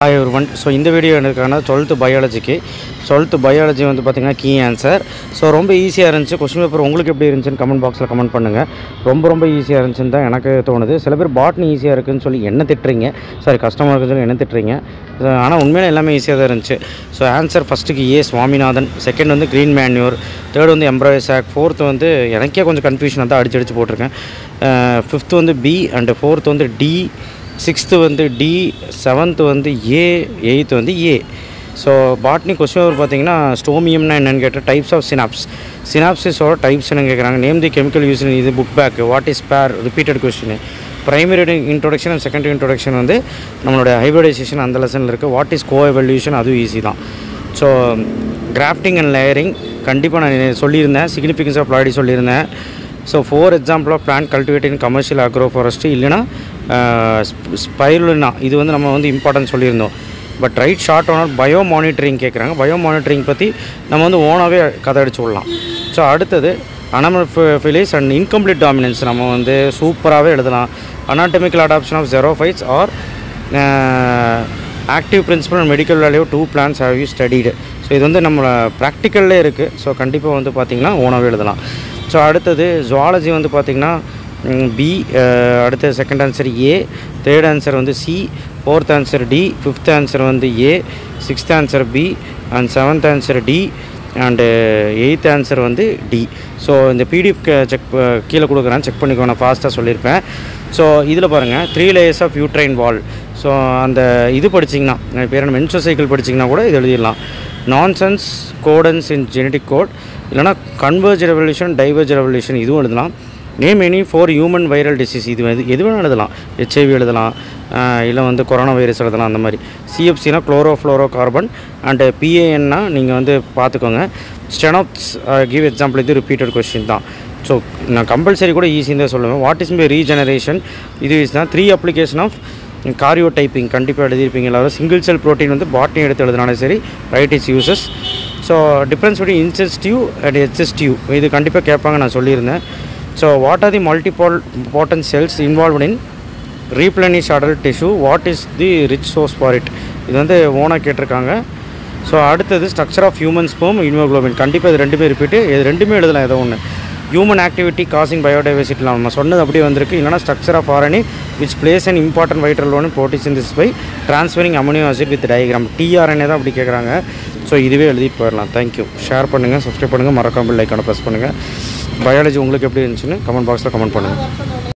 Hi everyone. So in the video enakana 12th biology வந்து பாத்தீங்கன்னா key answer. So ரொம்ப ஈஸியா இருந்துச்சு. क्वेश्चन பேப்பர் உங்களுக்கு எப்படி இருந்துச்சுன்னு கமெண்ட் பாக்ஸ்ல கமெண்ட் பண்ணுங்க. ரொம்ப ஈஸியா இருந்துச்சுன்னு தான் எனக்கு தோணுது. சில பேர் பாட்னி ஈஸியா இருக்குன்னு சொல்லி என்ன திட்றீங்க. சாரி கஷ்டமா இருக்குன்னு சொல்லி என்ன திட்றீங்க. ஆனா உண்மையிலே எல்லாமே ஈஸியா தான் இருந்துச்சு. So ஆன்சர் ஃபர்ஸ்ட்க்கு ஏ சுவாமிநாதன், செகண்ட் வந்து green manure, தேர்ட் வந்து எம்ப்ராய்டரி சாக், ஃபோர்த் வந்து எனக்கே கொஞ்சம் கன்ஃபியூஷன் தான் அடிச்சு போட்டுருக்கேன். ஃபிஃப்த் வந்து பி அண்ட் ஃபோர்த் வந்து டி, சிக்ஸ்த்து வந்து டி, செவன்த் வந்து ஏ, எயித்து வந்து ஏ. ஸோ பாட்னி கொஸ்டின் ஒரு பார்த்தீங்கன்னா ஸ்டோமியம்னா என்னென்னு கேட்டால் டைப்ஸ் ஆஃப் சினாப்சிஸோட டைப்ஸ் என்ன கேட்குறாங்க. நேம் தி கெமிக்கல் யூஸ் இது புக் பேக், வாட் இஸ் பேர், repeated question. Primary introduction and secondary introduction வந்து நம்மளோட ஹைபிரிடைசேஷன் அந்த லெசனில் இருக்குது. வாட் இஸ் கோ எவல்யூஷன் அதுவும் ஈஸி தான். ஸோ கிராஃப்டிங் அண்ட் லேயரிங் கண்டிப்பாக நான் சொல்லியிருந்தேன். சிக்னிஃபிகன்ஸ் ஆஃப் ப்ளாடி சொல்லியிருந்தேன். So 4 example of plant cultivating commercial agro forestry இல்லைனா ஸ்பைருலினா இது வந்து நம்ம வந்து இம்பார்ட்டன்ட் சொல்லியிருந்தோம். But write short on bio monitoring கேட்குறாங்க. பயோ மானிட்டரிங் பற்றி நம்ம வந்து ஓனாகவே கதை அடிச்சு விடலாம். ஸோ அடுத்தது அனாமல்ஃபிலிஸ் அண்ட் இன்கம்ப்ளீட் டாமினன்ஸ் நம்ம வந்து சூப்பராகவே எழுதலாம். Anatomical adaptation of xerophytes or active principle and medical value 2 plants have you studied. So இது வந்து நம்ம ப்ராக்டிக்கல்லே இருக்குது. ஸோ கண்டிப்பாக வந்து பார்த்திங்கன்னா ஓனாகவே எழுதலாம். ஸோ அடுத்தது ஜுவாலஜி வந்து பார்த்திங்கன்னா பி, அடுத்த second answer A, third answer வந்து C, fourth answer D, fifth answer வந்து A, sixth answer B and seventh answer D and eighth answer வந்து டி. ஸோ இந்த பிடிஎஃப் கீழே கொடுக்குறேன், செக் பண்ணிக்கோ. நான் ஃபாஸ்ட்டாக சொல்லியிருப்பேன். ஸோ இதில் பாருங்கள் 3 layers of uterine wall. So அந்த இது படிச்சிங்கன்னா பேர் என்ன மென்ஸ்ட்ரல் படிச்சிங்கன்னா கூட இது எழுதிடலாம். நான்சென்ஸ் கோடன்ஸ் இன் ஜெனட்டிக் கோட் இல்லைனா கன்வர்ஜ் ரெவல்யூஷன், டைவர்ஜ் ரெவல்யூஷன் இதுவும் எழுதலாம். Name any 4 human viral disease இது எது வேணும் எழுதலாம். ஹெச்ஐவி எழுதலாம், இல்லை வந்து கொரோனா வைரஸ் எழுதலாம். அந்த மாதிரி சிஎஃப்சினா குளோரோஃப்ளோரோ கார்பன் அண்டு பிஏஎன்னா நீங்கள் வந்து பார்த்துக்கோங்க. ஸ்டெனோப்ஸ் கிவ் எக்ஸாம்பிள் இது ரிப்பீட்டட் கொஸ்டின் தான். ஸோ நான் கம்பல்சரி கூட ஈஸின்னு தான் சொல்லுவேன். வாட் இஸ் பை ரீஜெனரேஷன் இது இஸ் தான் 3 அப்ளிகேஷன் ஆஃப் காரியோ டைப்பிங் கண்டிப்பாக எழுதியிருப்பீங்க எல்லோரும். சிங்கிள் செல் ப்ரோட்டீன் வந்து பாட்னி எடுத்து எழுதினாலும் சரி write its uses. So difference between இன்செஸ்டிவ் அண்ட் எக்ஸிஸ்டிவ் இது கண்டிப்பாக கேட்பாங்க, நான் சொல்லியிருந்தேன். So what are the multiple important cells involved in replenish adult tissue, what is the rich source for it இது வந்து ஓனாக கேட்டிருக்காங்க. ஸோ அடுத்தது structure of human sperm, haemoglobin கண்டிப்பாக இது ரெண்டுமே ரிப்பீட்டு. இது ரெண்டுமே எழுதலாம் ஏதோ ஒன்று. ஹியூமன் ஆக்டிவிட்டி காசிங் பயோடைவர்சிட்டிலாம் நம்ம சொன்னது அப்படியே வந்திருக்கு. இல்லைனா structure of RNA which plays an important vital role in protein synthesis by transferring amino acid with diagram. TRNA தான் அப்படி கேட்குறாங்க. ஸோ இதுவே எழுதிட்டு போயிடலாம். தேங்க்யூ. ஷேர் பண்ணுங்கள், சப்ஸ்கிரைப் பண்ணுங்கள், மறக்காமல் லைக்கான ப்ரெஸ் பண்ணுங்கள். பயாலஜி உங்களுக்கு எப்படி இருந்துச்சுன்னு கமெண்ட் பாக்ஸில் கமெண்ட் பண்ணுங்கள்.